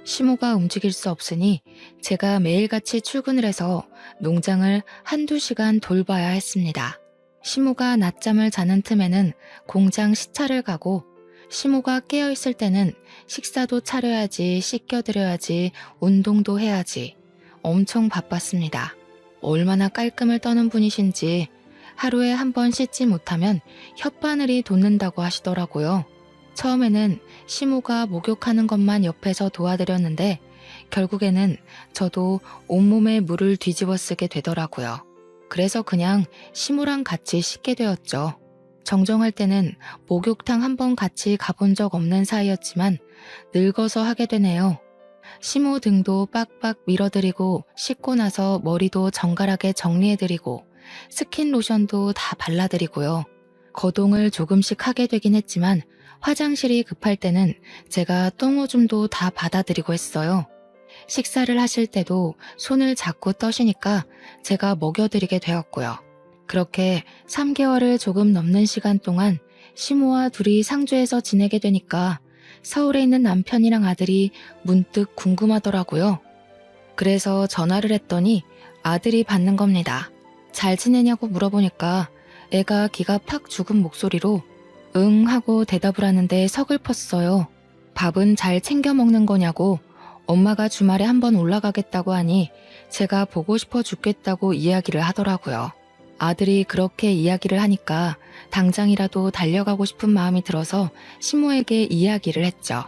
시모가 움직일 수 없으니 제가 매일같이 출근을 해서 농장을 한두 시간 돌봐야 했습니다. 시모가 낮잠을 자는 틈에는 공장 시차를 가고 시모가 깨어있을 때는 식사도 차려야지, 씻겨드려야지, 운동도 해야지. 엄청 바빴습니다. 얼마나 깔끔을 떠는 분이신지 하루에 한 번 씻지 못하면 혓바늘이 돋는다고 하시더라고요. 처음에는 시모가 목욕하는 것만 옆에서 도와드렸는데 결국에는 저도 온몸에 물을 뒤집어 쓰게 되더라고요. 그래서 그냥 시모랑 같이 씻게 되었죠. 정정할 때는 목욕탕 한 번 같이 가본 적 없는 사이였지만 늙어서 하게 되네요. 시모 등도 빡빡 밀어드리고 씻고 나서 머리도 정갈하게 정리해드리고 스킨 로션도 다 발라드리고요. 거동을 조금씩 하게 되긴 했지만 화장실이 급할 때는 제가 똥오줌도 다 받아드리고 했어요. 식사를 하실 때도 손을 자꾸 떠시니까 제가 먹여드리게 되었고요. 그렇게 3개월을 조금 넘는 시간 동안 시모와 둘이 상주에서 지내게 되니까 서울에 있는 남편이랑 아들이 문득 궁금하더라고요. 그래서 전화를 했더니 아들이 받는 겁니다. 잘 지내냐고 물어보니까 애가 기가 팍 죽은 목소리로 응 하고 대답을 하는데 서글펐어요. 밥은 잘 챙겨 먹는 거냐고 엄마가 주말에 한번 올라가겠다고 하니 제가 보고 싶어 죽겠다고 이야기를 하더라고요. 아들이 그렇게 이야기를 하니까 당장이라도 달려가고 싶은 마음이 들어서 시모에게 이야기를 했죠.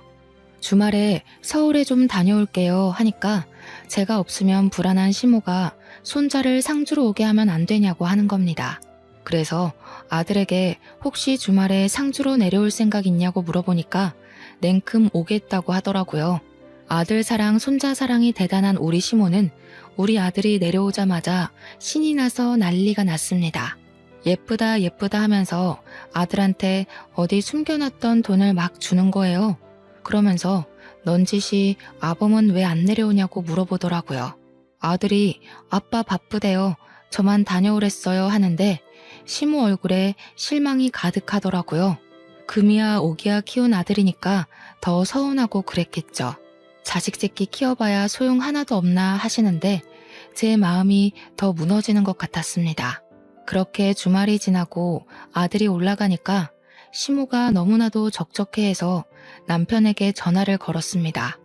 주말에 서울에 좀 다녀올게요 하니까 제가 없으면 불안한 시모가 손자를 상주로 오게 하면 안 되냐고 하는 겁니다. 그래서 아들에게 혹시 주말에 상주로 내려올 생각 있냐고 물어보니까 냉큼 오겠다고 하더라고요. 아들 사랑, 손자 사랑이 대단한 우리 시모는 우리 아들이 내려오자마자 신이 나서 난리가 났습니다. 예쁘다 예쁘다 하면서 아들한테 어디 숨겨놨던 돈을 막 주는 거예요. 그러면서 넌지시 아범은 왜 안 내려오냐고 물어보더라고요. 아들이 아빠 바쁘대요. 저만 다녀오랬어요 하는데 시모 얼굴에 실망이 가득하더라고요. 금이야 오기야 키운 아들이니까 더 서운하고 그랬겠죠. 자식 새끼 키워봐야 소용 하나도 없나 하시는데 제 마음이 더 무너지는 것 같았습니다. 그렇게 주말이 지나고 아들이 올라가니까 시모가 너무나도 적적해해서 남편에게 전화를 걸었습니다.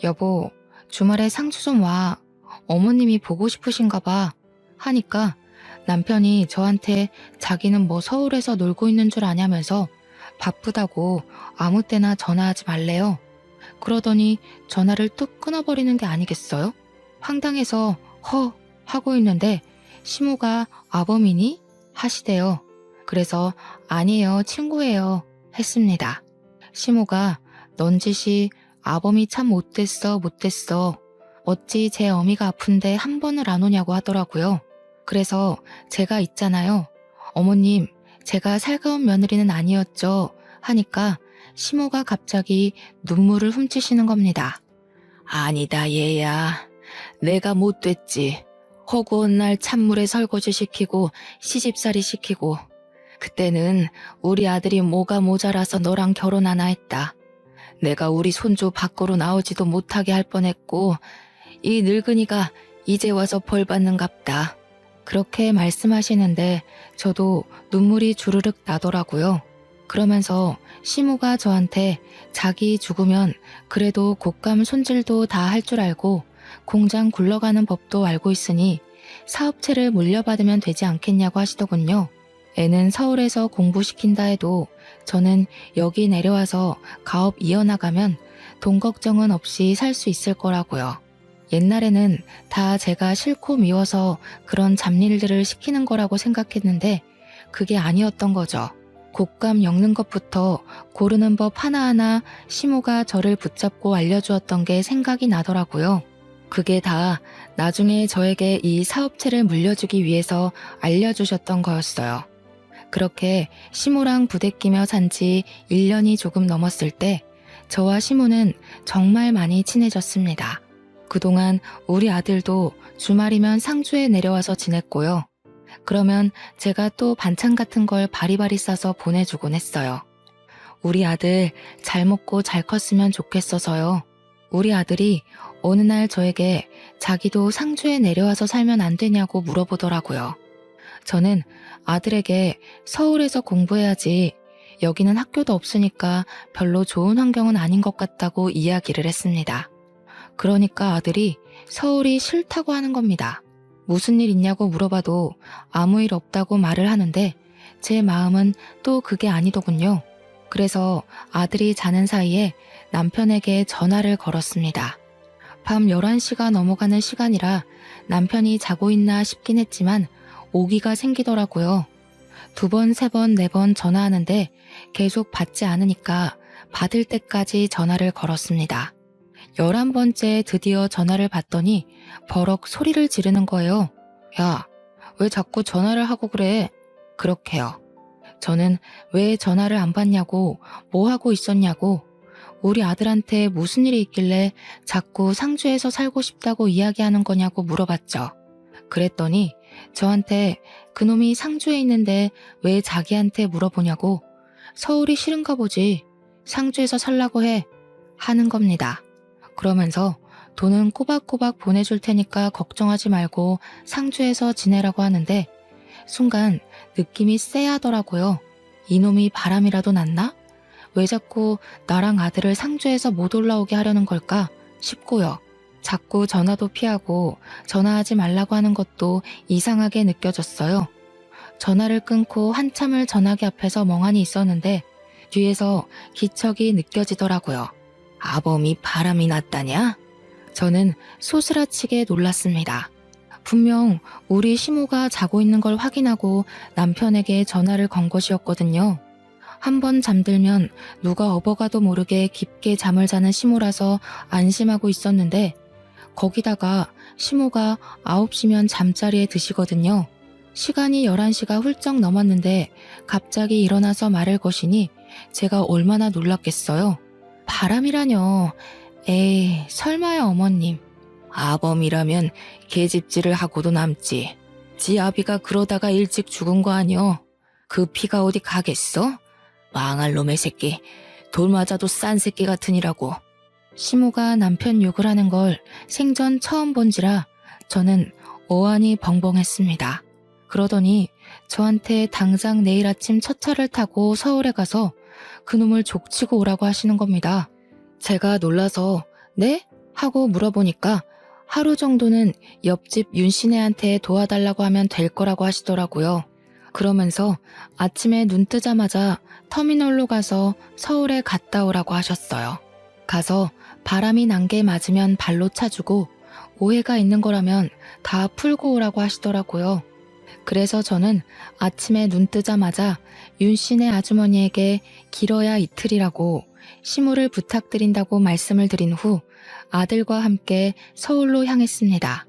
여보, 주말에 상주 좀 와. 어머님이 보고 싶으신가 봐. 하니까 남편이 저한테 자기는 뭐 서울에서 놀고 있는 줄 아냐면서 바쁘다고 아무 때나 전화하지 말래요. 그러더니 전화를 뚝 끊어버리는 게 아니겠어요? 황당해서 허 하고 있는데 시모가 아범이니? 하시대요. 그래서 아니에요, 친구예요 했습니다. 시모가 넌 짓이 아범이 참 못됐어 못됐어. 어찌 제 어미가 아픈데 한 번을 안 오냐고 하더라고요. 그래서 제가 있잖아요. 어머님, 제가 살가운 며느리는 아니었죠. 하니까 시모가 갑자기 눈물을 훔치시는 겁니다. 아니다 얘야. 내가 못됐지. 허구한 날 찬물에 설거지 시키고 시집살이 시키고 그때는 우리 아들이 뭐가 모자라서 너랑 결혼하나 했다. 내가 우리 손주 밖으로 나오지도 못하게 할 뻔했고 이 늙은이가 이제 와서 벌 받는갑다. 그렇게 말씀하시는데 저도 눈물이 주르륵 나더라고요. 그러면서 시모가 저한테 자기 죽으면 그래도 곶감 손질도 다 할 줄 알고 공장 굴러가는 법도 알고 있으니 사업체를 물려받으면 되지 않겠냐고 하시더군요. 애는 서울에서 공부시킨다 해도 저는 여기 내려와서 가업 이어나가면 돈 걱정은 없이 살 수 있을 거라고요. 옛날에는 다 제가 싫고 미워서 그런 잡일들을 시키는 거라고 생각했는데 그게 아니었던 거죠. 곶감 엮는 것부터 고르는 법 하나하나 시모가 저를 붙잡고 알려주었던 게 생각이 나더라고요. 그게 다 나중에 저에게 이 사업체를 물려주기 위해서 알려주셨던 거였어요. 그렇게 시모랑 부대끼며 산 지 1년이 조금 넘었을 때 저와 시모는 정말 많이 친해졌습니다. 그동안 우리 아들도 주말이면 상주에 내려와서 지냈고요. 그러면 제가 또 반찬 같은 걸 바리바리 싸서 보내주곤 했어요. 우리 아들 잘 먹고 잘 컸으면 좋겠어서요. 우리 아들이 어느 날 저에게 자기도 상주에 내려와서 살면 안 되냐고 물어보더라고요. 저는 아들에게 서울에서 공부해야지 여기는 학교도 없으니까 별로 좋은 환경은 아닌 것 같다고 이야기를 했습니다. 그러니까 아들이 서울이 싫다고 하는 겁니다. 무슨 일 있냐고 물어봐도 아무 일 없다고 말을 하는데 제 마음은 또 그게 아니더군요. 그래서 아들이 자는 사이에 남편에게 전화를 걸었습니다. 밤 11시가 넘어가는 시간이라 남편이 자고 있나 싶긴 했지만 오기가 생기더라고요. 2번, 3번, 4번 전화하는데 계속 받지 않으니까 받을 때까지 전화를 걸었습니다. 11번째 드디어 전화를 받더니 버럭 소리를 지르는 거예요. 야, 왜 자꾸 전화를 하고 그래? 그렇게요. 저는 왜 전화를 안 받냐고, 뭐 하고 있었냐고, 우리 아들한테 무슨 일이 있길래 자꾸 상주에서 살고 싶다고 이야기하는 거냐고 물어봤죠. 그랬더니 저한테 그놈이 상주에 있는데 왜 자기한테 물어보냐고, 서울이 싫은가 보지, 상주에서 살라고 해, 하는 겁니다. 그러면서 돈은 꼬박꼬박 보내줄 테니까 걱정하지 말고 상주에서 지내라고 하는데 순간 느낌이 쎄하더라고요. 이놈이 바람이라도 났나? 왜 자꾸 나랑 아들을 상주에서 못 올라오게 하려는 걸까 싶고요. 자꾸 전화도 피하고 전화하지 말라고 하는 것도 이상하게 느껴졌어요. 전화를 끊고 한참을 전화기 앞에서 멍하니 있었는데 뒤에서 기척이 느껴지더라고요. 아범이 바람이 났다냐? 저는 소스라치게 놀랐습니다. 분명 우리 시모가 자고 있는 걸 확인하고 남편에게 전화를 건 것이었거든요. 한번 잠들면 누가 업어가도 모르게 깊게 잠을 자는 시모라서 안심하고 있었는데 거기다가 시모가 9시면 잠자리에 드시거든요. 시간이 11시가 훌쩍 넘었는데 갑자기 일어나서 말을 거시니 제가 얼마나 놀랐겠어요. 바람이라뇨. 에이, 설마요 어머님. 아범이라면 계집질을 하고도 남지. 지 아비가 그러다가 일찍 죽은 거 아니여. 그 피가 어디 가겠어? 망할 놈의 새끼. 돌 맞아도 싼 새끼 같으니라고. 시모가 남편 욕을 하는 걸 생전 처음 본지라 저는 어안이 벙벙했습니다. 그러더니 저한테 당장 내일 아침 첫 차를 타고 서울에 가서 그놈을 족치고 오라고 하시는 겁니다. 제가 놀라서 네? 하고 물어보니까 하루 정도는 옆집 윤씨네한테 도와달라고 하면 될 거라고 하시더라고요. 그러면서 아침에 눈 뜨자마자 터미널로 가서 서울에 갔다 오라고 하셨어요. 가서 바람이 난 게 맞으면 발로 차주고 오해가 있는 거라면 다 풀고 오라고 하시더라고요. 그래서 저는 아침에 눈 뜨자마자 윤씨네 아주머니에게 길어야 이틀이라고 시무를 부탁드린다고 말씀을 드린 후 아들과 함께 서울로 향했습니다.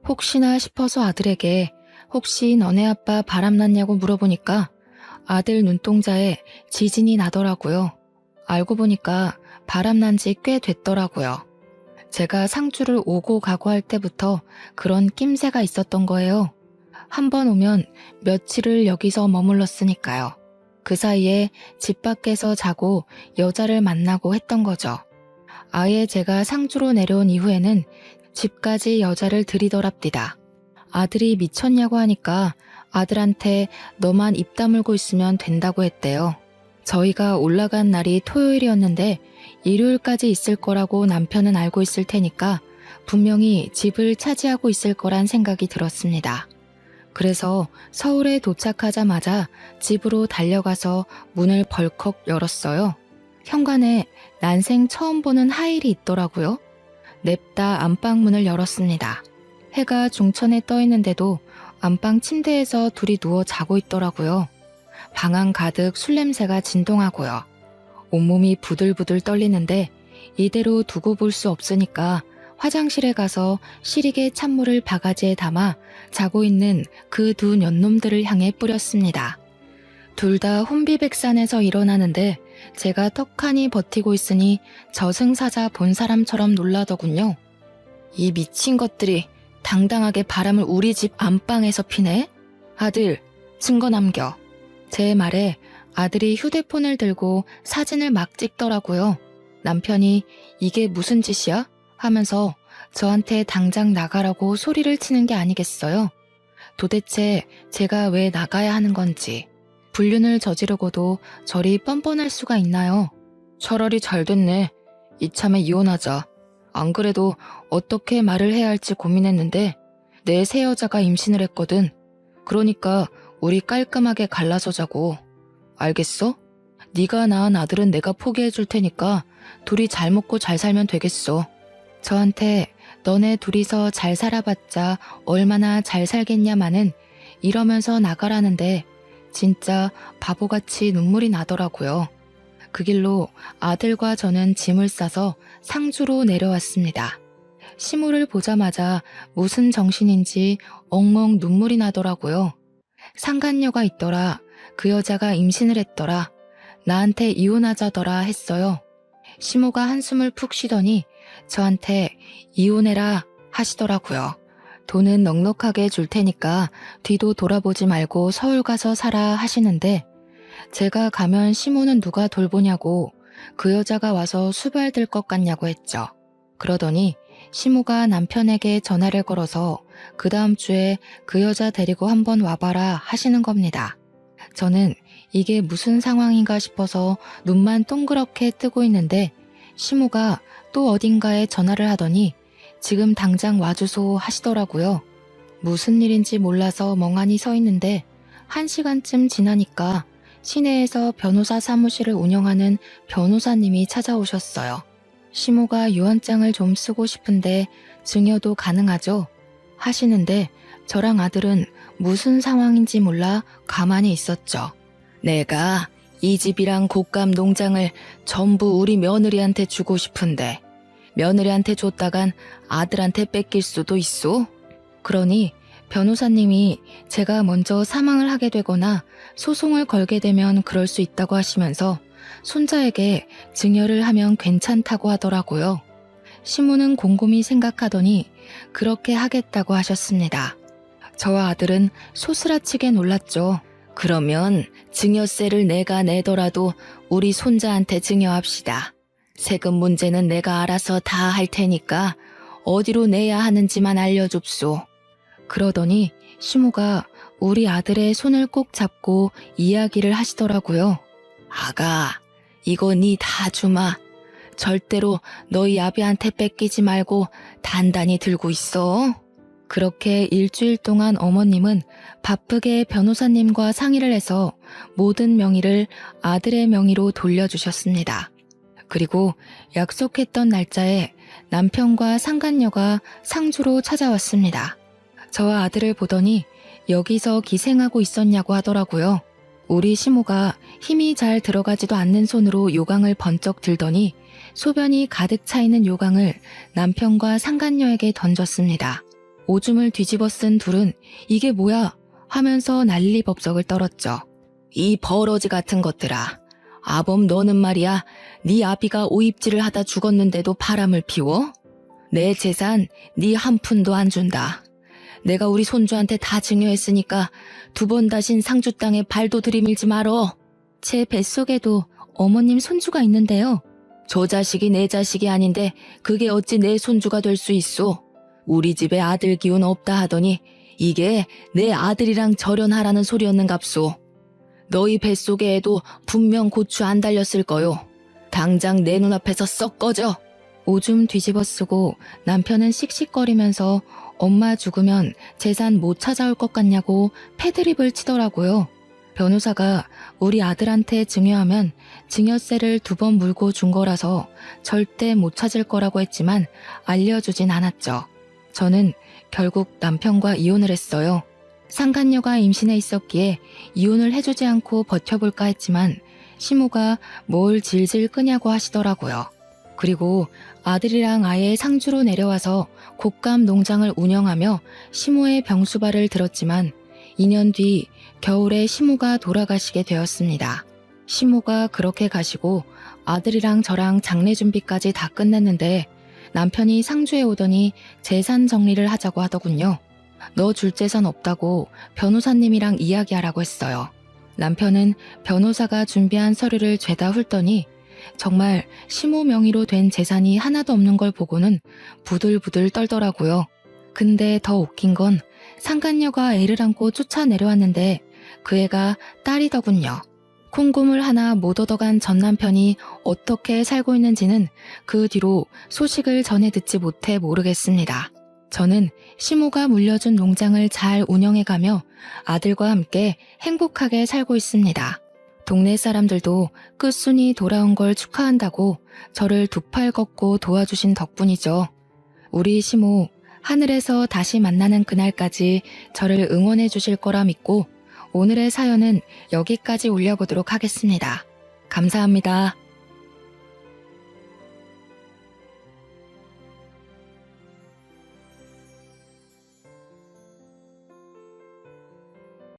혹시나 싶어서 아들에게 혹시 너네 아빠 바람났냐고 물어보니까 아들 눈동자에 지진이 나더라고요. 알고 보니까 바람난 지 꽤 됐더라고요. 제가 상주를 오고 가고 할 때부터 그런 낌새가 있었던 거예요. 한 번 오면 며칠을 여기서 머물렀으니까요. 그 사이에 집 밖에서 자고 여자를 만나고 했던 거죠. 아예 제가 상주로 내려온 이후에는 집까지 여자를 들이더랍디다. 아들이 미쳤냐고 하니까 아들한테 너만 입 다물고 있으면 된다고 했대요. 저희가 올라간 날이 토요일이었는데 일요일까지 있을 거라고 남편은 알고 있을 테니까 분명히 집을 차지하고 있을 거란 생각이 들었습니다. 그래서 서울에 도착하자마자 집으로 달려가서 문을 벌컥 열었어요. 현관에 난생 처음 보는 하일이 있더라고요. 냅다 안방문을 열었습니다. 해가 중천에 떠 있는데도 안방 침대에서 둘이 누워 자고 있더라고요. 방안 가득 술 냄새가 진동하고요. 온몸이 부들부들 떨리는데 이대로 두고 볼 수 없으니까 화장실에 가서 시리게 찬물을 바가지에 담아 자고 있는 그 두 년놈들을 향해 뿌렸습니다. 둘 다 혼비백산에서 일어나는데 제가 떡하니 버티고 있으니 저승사자 본 사람처럼 놀라더군요. 이 미친 것들이 당당하게 바람을 우리 집 안방에서 피네? 아들, 증거 남겨. 제 말에 아들이 휴대폰을 들고 사진을 막 찍더라고요. 남편이 이게 무슨 짓이야? 하면서 저한테 당장 나가라고 소리를 치는 게 아니겠어요? 도대체 제가 왜 나가야 하는 건지. 불륜을 저지르고도 저리 뻔뻔할 수가 있나요? 차라리 잘 됐네. 이참에 이혼하자. 안 그래도 어떻게 말을 해야 할지 고민했는데 내 새 여자가 임신을 했거든. 그러니까 우리 깔끔하게 갈라서 자고. 알겠어? 네가 낳은 아들은 내가 포기해 줄 테니까 둘이 잘 먹고 잘 살면 되겠어. 저한테 너네 둘이서 잘 살아봤자 얼마나 잘 살겠냐마는 이러면서 나가라는데 진짜 바보같이 눈물이 나더라고요. 그 길로 아들과 저는 짐을 싸서 상주로 내려왔습니다. 시무를 보자마자 무슨 정신인지 엉엉 눈물이 나더라고요. 상간녀가 있더라. 그 여자가 임신을 했더라. 나한테 이혼하자더라 했어요. 시모가 한숨을 푹 쉬더니 저한테 이혼해라 하시더라고요. 돈은 넉넉하게 줄 테니까 뒤도 돌아보지 말고 서울 가서 살아 하시는데 제가 가면 시모는 누가 돌보냐고 그 여자가 와서 수발될 것 같냐고 했죠. 그러더니 시모가 남편에게 전화를 걸어서 그 다음 주에 그 여자 데리고 한번 와봐라 하시는 겁니다. 저는 이게 무슨 상황인가 싶어서 눈만 동그랗게 뜨고 있는데 시모가 또 어딘가에 전화를 하더니 지금 당장 와주소 하시더라고요. 무슨 일인지 몰라서 멍하니 서 있는데 1시간쯤 지나니까 시내에서 변호사 사무실을 운영하는 변호사님이 찾아오셨어요. 시모가 유언장을 좀 쓰고 싶은데 증여도 가능하죠? 하시는데 저랑 아들은 무슨 상황인지 몰라 가만히 있었죠. 내가 이 집이랑 곶감 농장을 전부 우리 며느리한테 주고 싶은데 며느리한테 줬다간 아들한테 뺏길 수도 있소? 그러니 변호사님이 제가 먼저 사망을 하게 되거나 소송을 걸게 되면 그럴 수 있다고 하시면서 손자에게 증여를 하면 괜찮다고 하더라고요. 시모는 곰곰이 생각하더니 그렇게 하겠다고 하셨습니다. 저와 아들은 소스라치게 놀랐죠. 그러면 증여세를 내가 내더라도 우리 손자한테 증여합시다. 세금 문제는 내가 알아서 다 할 테니까 어디로 내야 하는지만 알려줍소. 그러더니 시모가 우리 아들의 손을 꼭 잡고 이야기를 하시더라고요. 아가, 이거 니 다 주마. 절대로 너희 아비한테 뺏기지 말고 단단히 들고 있어. 그렇게 일주일 동안 어머님은 바쁘게 변호사님과 상의를 해서 모든 명의를 아들의 명의로 돌려주셨습니다. 그리고 약속했던 날짜에 남편과 상간녀가 상주로 찾아왔습니다. 저와 아들을 보더니 여기서 기생하고 있었냐고 하더라고요. 우리 시모가 힘이 잘 들어가지도 않는 손으로 요강을 번쩍 들더니 소변이 가득 차 있는 요강을 남편과 상간녀에게 던졌습니다. 오줌을 뒤집어 쓴 둘은 이게 뭐야 하면서 난리법석을 떨었죠. 이 버러지 같은 것들아. 아범 너는 말이야. 네 아비가 오입질을 하다 죽었는데도 바람을 피워? 내 재산 네 한 푼도 안 준다. 내가 우리 손주한테 다 증여했으니까 2번 다신 상주 땅에 발도 들이밀지 말어. 제 뱃속에도 어머님 손주가 있는데요. 저 자식이 내 자식이 아닌데 그게 어찌 내 손주가 될 수 있소. 우리 집에 아들 기운 없다 하더니 이게 내 아들이랑 절연하라는 소리였는갑소. 너희 뱃속에 애도 분명 고추 안 달렸을 거요. 당장 내 눈앞에서 썩 꺼져. 오줌 뒤집어 쓰고 남편은 씩씩거리면서 엄마 죽으면 재산 못 찾아올 것 같냐고 패드립을 치더라고요. 변호사가 우리 아들한테 증여하면 증여세를 2번 물고 준 거라서 절대 못 찾을 거라고 했지만 알려주진 않았죠. 저는 결국 남편과 이혼을 했어요. 상간녀가 임신해 있었기에 이혼을 해주지 않고 버텨볼까 했지만 시모가 뭘 질질 끄냐고 하시더라고요. 그리고 아들이랑 아예 상주로 내려와서 곶감 농장을 운영하며 시모의 병수발을 들었지만 2년 뒤 겨울에 시모가 돌아가시게 되었습니다. 시모가 그렇게 가시고 아들이랑 저랑 장례 준비까지 다 끝냈는데 남편이 상주에 오더니 재산 정리를 하자고 하더군요. 너 줄 재산 없다고 변호사님이랑 이야기하라고 했어요. 남편은 변호사가 준비한 서류를 죄다 훑더니 정말 시모 명의로 된 재산이 하나도 없는 걸 보고는 부들부들 떨더라고요. 근데 더 웃긴 건 상간녀가 애를 안고 쫓아 내려왔는데 그 애가 딸이더군요. 콩고물 하나 못 얻어간 전 남편이 어떻게 살고 있는지는 그 뒤로 소식을 전해 듣지 못해 모르겠습니다. 저는 시모가 물려준 농장을 잘 운영해가며 아들과 함께 행복하게 살고 있습니다. 동네 사람들도 끝순이 돌아온 걸 축하한다고 저를 2팔 걷고 도와주신 덕분이죠. 우리 시모 하늘에서 다시 만나는 그날까지 저를 응원해 주실 거라 믿고 오늘의 사연은 여기까지 올려보도록 하겠습니다. 감사합니다.